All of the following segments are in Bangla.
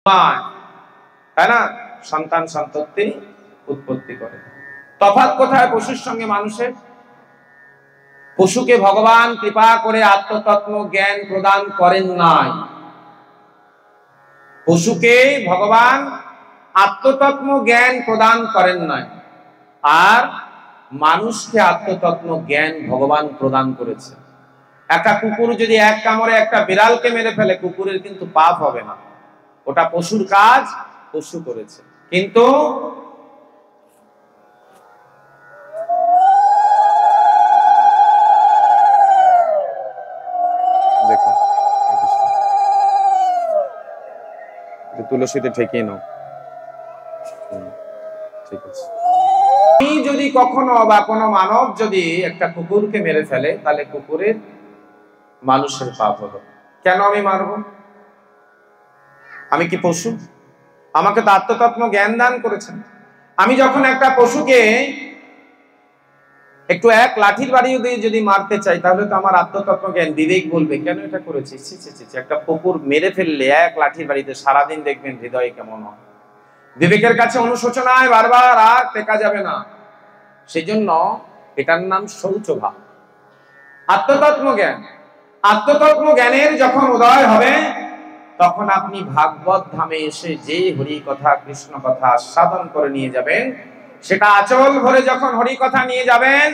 তাই না, সন্তান সন্ততি উৎপত্তি করে। তফাৎ কোথায় পশুর সঙ্গে মানুষের? পশুকে ভগবান কৃপা করে আত্মতত্ত্ব জ্ঞান প্রদান করেন নাই। পশুকে ভগবান আত্মতত্ত্ব জ্ঞান প্রদান করেন নাই, আর মানুষকে আত্মতত্ত্ব জ্ঞান ভগবান প্রদান করেছে। একটা কুকুর যদি এক কামড়ে একটা বিড়ালকে মেরে ফেলে, কুকুরের কিন্তু পাপ হবে না, ওটা পশুর কাজ, পশু করেছে। কিন্তু দেখো তুলসীতে ঠেকিয়ে নাও, ঠিক আছে। যদি কখনো বা কোনো মানব যদি একটা কুকুরকে মেরে ফেলে, তাহলে কুকুরের মানুষের পাপ হলো। কেন আমি মারবো? আমি কি পশু? আমাকে তো আত্মতত্ত্ব জ্ঞান দান করেছেন। আমি যখন একটা পশুকে একটু এক লাঠির বাড়ি দিয়ে যদি মারতে চাই, তাহলে তো আমার আত্মতত্ত্ব জ্ঞান বিবেক বলবে কেন এটা করেছি। একটা কুকুর মেরে ফেললে এক লাঠির বাড়িতে সারাদিন দেখবেন হৃদয় কেমন হয়। বিবেকের কাছে অনুশোচনায় বারবার আর টেকা যাবে না। সেই জন্য এটার নাম শৌচভাব। আত্মতত্ত্ব জ্ঞান, আত্মতত্ত্ব জ্ঞানের যখন উদয় হবে, তখন আপনি ভাগবত ধামে এসে যে হরি কথা কৃষ্ণ কথা আস্বাদন করে নিয়ে যাবেন, সেটা আঁচল ভরে যখন হরি কথা নিয়ে যাবেন,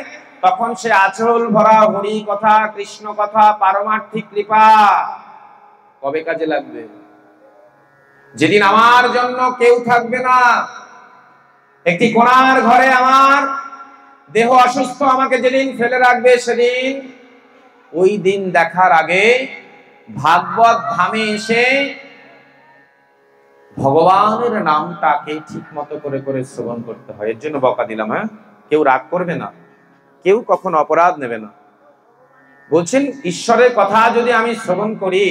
তখন সে আঁচল ভরা হরি কথা কৃষ্ণ কথা পারমার্থিক কৃপা কবে কাজে লাগবে? যেদিন আমার জন্য কেউ থাকবে না, একটি কোণার ঘরে আমার দেহ অসুস্থ, আমাকে যেদিন ফেলে রাখবে, সেদিন, ওই দিন দেখার আগে ভাগবত ধামে এসে ভগবানের নামটাকে ঠিক মতো করে করে শ্রবণ করতে হয়। এর জন্য বকা দিলাম। হ্যাঁ, কেউ রাগ করবে না, কেউ কখনো অপরাধ নেবে না। বলছেন ঈশ্বরের কথা যদি আমি শ্রবণ করি,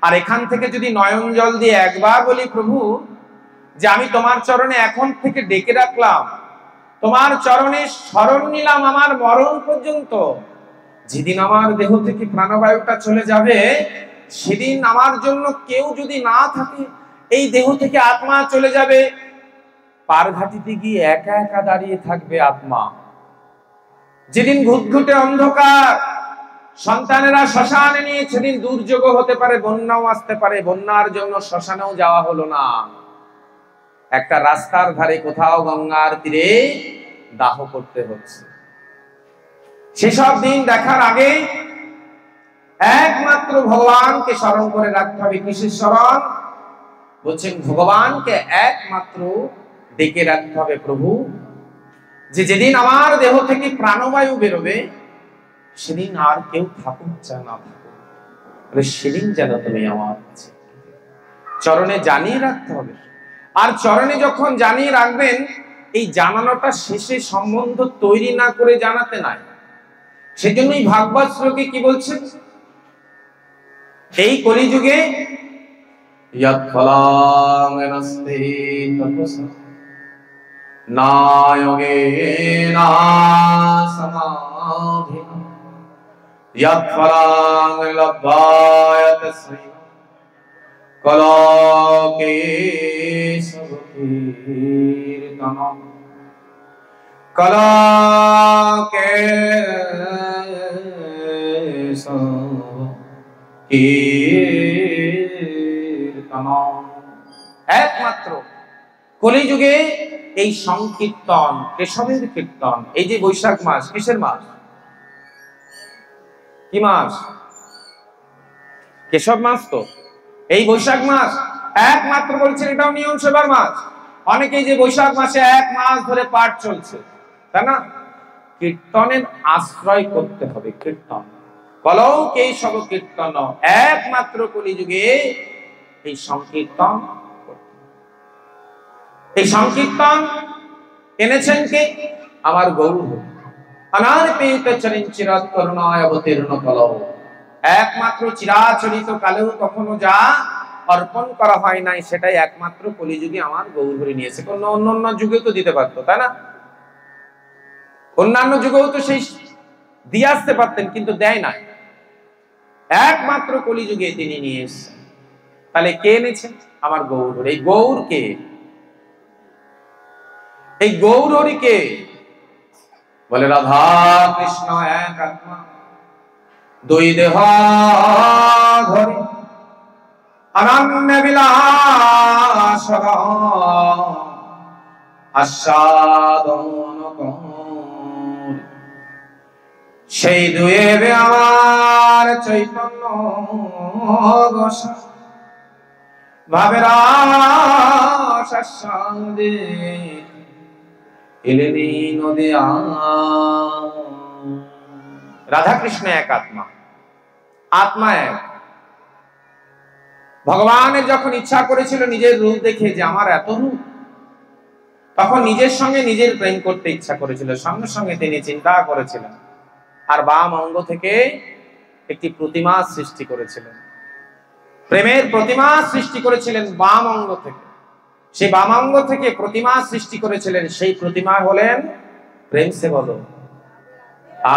আর এখান থেকে যদি নয়ন জল দিয়ে একবার বলি, প্রভু যে আমি তোমার চরণে এখন থেকে ডেকে রাখলাম, তোমার চরণে শরণ নিলাম আমার মরণ পর্যন্ত, যেদিন আমার দেহ থেকে প্রাণবায়ুটা চলে যাবে, সেদিন আমার জন্য কেউ যদি না থাকে, এই দেহ থেকে আত্মা চলে যাবে, পারঘাটিতে গিয়ে একা একা দাঁড়িয়ে থাকবে আত্মা। যেদিন ঘুটঘুটে অন্ধকার, সন্তানেরা শ্মশানে নিয়ে, সেদিন দুর্যোগ হতে পারে, বন্যাও আসতে পারে, বন্যার জন্য শ্মশানেও যাওয়া হলো না, একটা রাস্তার ধারে কোথাও গঙ্গার তীরে দাহ করতে হচ্ছে। সেসব দিন দেখার আগে একমাত্র ভগবানকে স্মরণ করে রাখতে হবে। কিসের স্মরণ? বলছেন ভগবানকে একমাত্র ডেকে রাখতে হবে। প্রভু যে যেদিন আমার দেহ থেকে প্রাণবায়ু বেরোবে, সেদিন আর কেউ থাকুক চায় না থাকুক, সেদিন যেন তুমি আমার কাছে চরণে জানিয়ে রাখতে হবে। আর চরণে যখন জানিয়ে রাখবেন, এই জানানোটা শেষে সম্বন্ধ তৈরি না করে জানাতে নাই। সেজন্যই ভাগবত শ্লোকে কি বলছেন? এই কলিযুগে যৎ ফলং নাস্তি তপসা না যোগেনা সমাধিনা যৎ ফলং লব্ধায়ত কলকেশব কীর্তনম কলকেশব কীর্তনম। একমাত্র কলিযুগে এই সংকীর্তন, কেশবের কীর্তন। এই যে বৈশাখ মাস, কিসের মাস? কি মাস? কেশব মাস। তো এই বৈশাখ মাস একমাত্র বলছেন এটাও নিয়ম সেবার মাস। অনেকেই যে বৈশাখ মাসে এক মাস ধরে পাঠ চলছে, তাই না? কীর্তনের আশ্রয় করতে হবে। কীর্তন কলকেশব কীর্তন, একমাত্র কলিযুগে এই সংকীর্তন। এই সংকীর্তন এনেছেন কে? আমার গৌর অনার্পিত চরিঞ্চিরৎ করুণায় অবতীর্ণ কলৌ। একমাত্র চিরাচরিত কালেও কখনো যা অর্পণ করা হয় নাই, সেটাই একমাত্র কলিযুগে আমার গৌর হরি নিয়েছে। অন্য যুগেও তো দিতে পারতো, তাই না? অন্যান্য যুগেও তো সেই দিয়ে আসতে পারতেন, কিন্তু দেয় না। একমাত্র কলিযুগে তিনি নিয়ে এসেছেন। তাহলে কে এনেছে? আমার গৌর। এই গৌর কে? এই গৌর হরি কে? বলে রাধা কৃষ্ণ এক আত্মা, দুই দেহ ধরি অনন্য বিলাস আস্বাদন কর। সেই দুয়ে আমার চৈতন্য গোসাই ভাবের আস্বাদে এলেনি নদী। রাধা কৃষ্ণ এক আত্মা, আত্মা এক। ভগবানের যখন ইচ্ছা করেছিল নিজের রূপ দেখে যে আমার এত রূপ, তখন নিজের সঙ্গে নিজের প্রেম করতে ইচ্ছা করেছিল। সঙ্গে সঙ্গে তিনি চিন্তা করেছিলেন আর বাম অঙ্গ থেকে একটি প্রতিমা সৃষ্টি করেছিলেন, প্রেমের প্রতিমা সৃষ্টি করেছিলেন বাম অঙ্গ থেকে। সেই বাম অঙ্গ থেকে প্রতিমা সৃষ্টি করেছিলেন, সেই প্রতিমা হলেন প্রেম সে বলো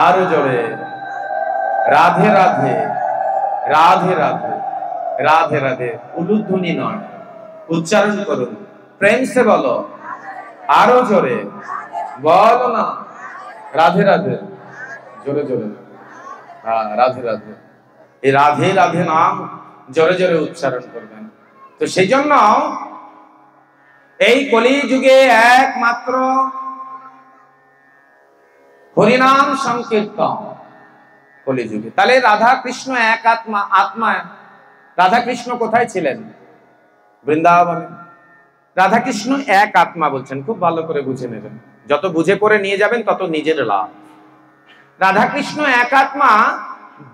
আরো জোরে রাধে রাধে রাধে রাধে রাধে রাধে। উলুধ্বনি নয়, উচ্চারণ করুন। প্রেম সে বলো আরো জোরে, বলো না রাধে রাধে, জোরে জোরে রাধে রাধে। এই রাধে রাধে নাম জোরে জোরে উচ্চারণ করবেন। তো সেই জন্য এই কলি যুগে একমাত্র হরিনাম সংকীর্তন কলি যুগে। তাহলে রাধা কৃষ্ণ এক আত্মা, আত্মা। রাধা কৃষ্ণ কোথায় ছিলেন? বৃন্দাবনে। রাধা কৃষ্ণ এক আত্মা বলছেন, খুব ভালো করে বুঝে নেবেন। যত বুঝে পড়ে নিয়ে যাবেন তত নিজের লাভ। রাধা কৃষ্ণ এক আত্মা,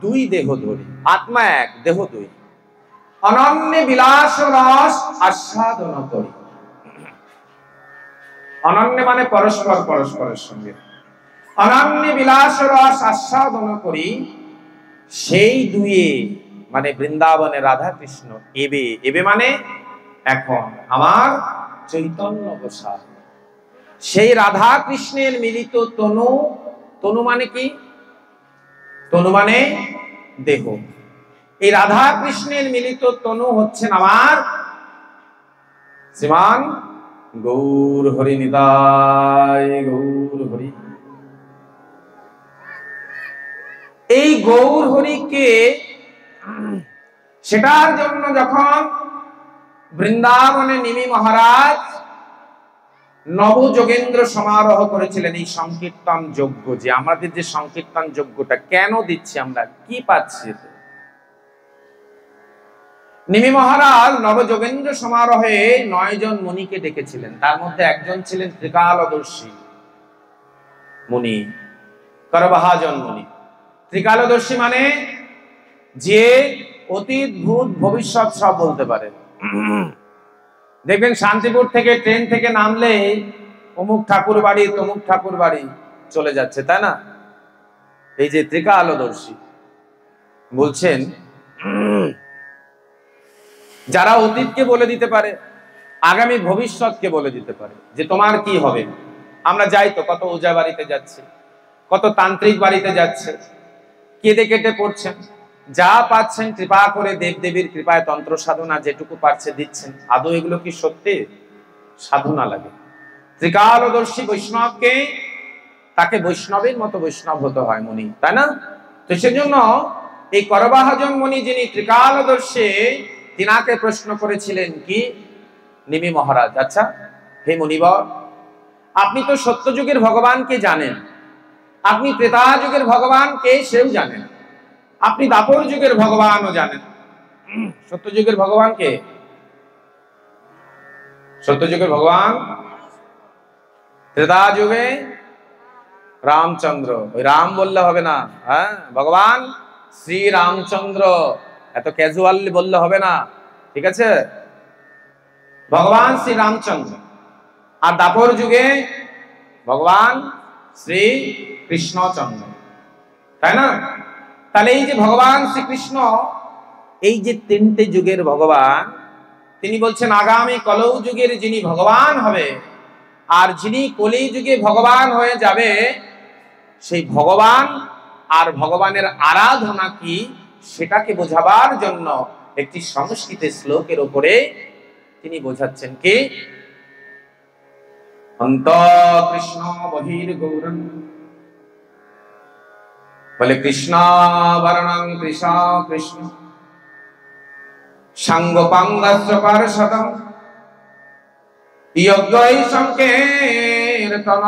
দুই দেহ ধরি। আত্মা এক, দেহ দুই। অনন্য বিলাস রস আস্বাদন করি। অনন্য মানে পরস্পর পরস্পরের সঙ্গে। অনন্য বিলাস রস আস্বাদন করি সেই দুয়ে, মানে বৃন্দাবনে রাধা কৃষ্ণ। এবে, এবে মানে এখন, আমার চৈতন্য গোসাই। সেই রাধা কৃষ্ণের মিলিত তনু। তনু মানে কি? তনু মানে দেহ। এই রাধা কৃষ্ণের মিলিত তনু হচ্ছেন আমার শ্রীমান গৌর হরি নিতাই গৌর হরি। এই গৌর হরিকে, সেটার জন্য যখন বৃন্দাবনে নিমি মহারাজ নব যোগেন্দ্র সমারোহ করেছিলেন, এই সংকীর্তন যজ্ঞ, যে আমাদের যে সংকীর্তন যজ্ঞটা কেন দিচ্ছি, আমরা কি পাচ্ছি? নিমি মহারাজ নব যোগেন্দ্র সমারোহে 9 জন মুনিকে ডেকেছিলেন। তার মধ্যে একজন ছিলেন ত্রিকালদর্শী মুনি, করবাহাজন মুনি। ত্রিকালদর্শী মানে যে অতীত ভূত ভবিষ্যৎ সব বলতে পারে। দেখবেন শান্তিপুর থেকে ট্রেন থেকে নামলে অমুক ঠাকুর বাড়ি তমুক ঠাকুর বাড়ি চলে যাচ্ছে, তাই না? এই যে ত্রিকালদর্শী বলছেন, যারা অতীতকে বলে দিতে পারে, আগামী ভবিষ্যৎকে বলে দিতে পারে যে তোমার কি হবে। আমরা যাই তো, কত ওজা বাড়িতে যাচ্ছে, কত তান্ত্রিক বাড়িতে যাচ্ছে, কেঁদে কেটে পড়ছেন, যা পাচ্ছেন কৃপা করে দেবদেবীর কৃপায় তন্ত্র সাধনা যেটুকু পারছে দিচ্ছেন। আদৌ এগুলো কি সত্যি? সাধনা লাগে। ত্রিকালদর্শী বৈষ্ণবকে, তাকে বৈষ্ণবের মতো বৈষ্ণব হতে হয় মুনি, তাই না? তো সেজন্য এই করবাহাজন মুনি যিনি ত্রিকালদর্শী, তিনাকে প্রশ্ন করেছিলেন কি নিমি মহারাজ, আচ্ছা হে মুনিবর, আপনি তো সত্যযুগের ভগবানকে জানেন, আপনি ত্রেতা যুগের ভগবানকে সেও জানেন, আপনি দাপর যুগের ভগবানও জানেন। সত্যযুগের ভগবানকে, সত্যযুগের ভগবান ত্রেতা যুগে রামচন্দ্র। ওই রাম বললে হবে না, হ্যাঁ, ভগবান শ্রী রামচন্দ্র, এত ক্যাজুয়ালি বললে হবে না, ঠিক আছে? ভগবান শ্রী রামচন্দ্র। আর দাপর যুগে ভগবান শ্রী কৃষ্ণচন্দ্র, তাই না? তাহলে এই যে ভগবান শ্রীকৃষ্ণ, এই যে 3টে যুগের ভগবান, তিনি বলছেন আগামী কলৌ যুগের যিনি ভগবান হবে আর যিনি কলি যুগে ভগবান হয়ে যাবে, সেই ভগবান আর ভগবানের আরাধনা কি সেটাকে বোঝাবার জন্য একটি সংস্কৃত শ্লোকের উপরে তিনি বোঝাচ্ছেন কি অন্ত কৃষ্ণ বহির গৌরং বলে কৃষ্ণ বর্ণং কৃষ্ণ কৃষ্ণ সাঙ্গপাঙ্গস্য পার্ষদং ইয়জ্ঞৈ সংকীর্তন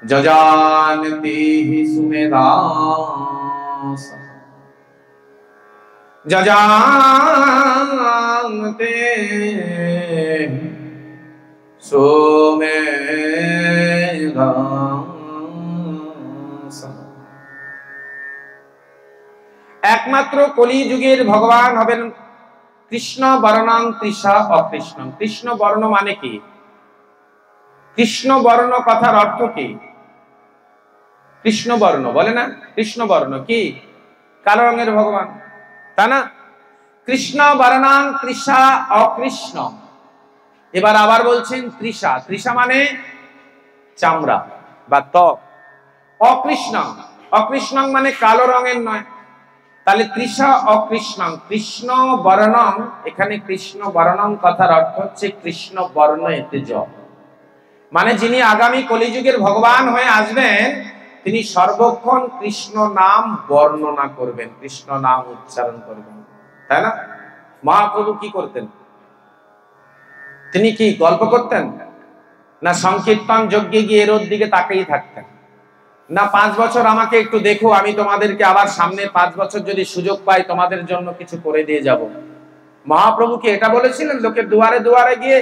যজানতি সুমেধাস যজানতে সুমেধাস। একমাত্র কলিযুগের ভগবান হবেন কৃষ্ণ বর্ণং কৃষা অকৃষ্ণ। কৃষ্ণ বর্ণ মানে কি? কৃষ্ণ বর্ণ কথার অর্থ কি? কৃষ্ণ বর্ণ বলে না, কৃষ্ণ বর্ণ কি? কালো রঙের ভগবান, তা না? কৃষ্ণ বর্ণাং কৃষা অকৃষ্ণ। এবার আবার বলছেন তৃষা। তৃষা মানে চামড়া বা ত্বক। অকৃষ্ণ, অকৃষ্ণ মানে কালো রঙের নয়। তাহলে তৃষা অকৃষ্ণং, কৃষ্ণ বর্ণং। এখানে কৃষ্ণ বর্ণং কথার অর্থ হচ্ছে কৃষ্ণ বর্ণ এতে জ, মানে যিনি আগামী কলিযুগের ভগবান হয়ে আসবেন তিনি সর্বক্ষণ কৃষ্ণ নাম বর্ণনা করবেন, কৃষ্ণ নাম উচ্চারণ করবেন, তাই না? মহাপ্রভু কি করতেন? তিনি কি গল্প করতেন না সংকীর্তন যজ্ঞে গিয়ে এর দিকে তাকিয়ে থাকতেন? না 5 বছর আমাকে একটু দেখো, আমি তোমাদেরকে আবার সামনে 5 বছর যদি সুযোগ পাই তোমাদের জন্য কিছু করে দিয়ে যাব। মহাপ্রভু কি এটা বলেছিলেন লোকের দুয়ারে দুয়ারে গিয়ে?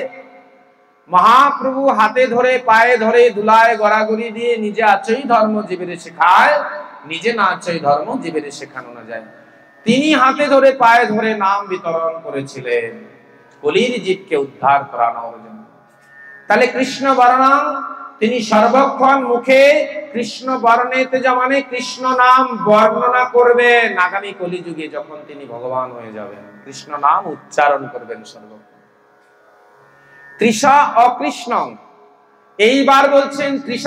মহাপ্রভু হাতে ধরে পায়ে ধরে দুলায় গড়াগড়ি দিয়ে নিজে আচই ধর্ম জীবের শেখায়, নিজে না আচই ধর্ম জীবের শেখানো না যায়। তিনি হাতে ধরে পায়ে ধরে নাম বিতরণ করেছিলেন কলির জীবকে উদ্ধার করানোর জন্য। তাহলে কৃষ্ণ বর্ণং, তিনি সর্বক্ষণ মুখে কৃষ্ণ বর্ণেতে যা মানে কৃষ্ণ নাম বর্ণনা করবেন। আগামী কলিযুগে যখন তিনি ভগবান হয়ে যাবেন কৃষ্ণ নাম উচ্চারণ করবেন সর্বক্ষণ। তৃষা অকৃষ্ণ, এইবার বলছেন তৃষা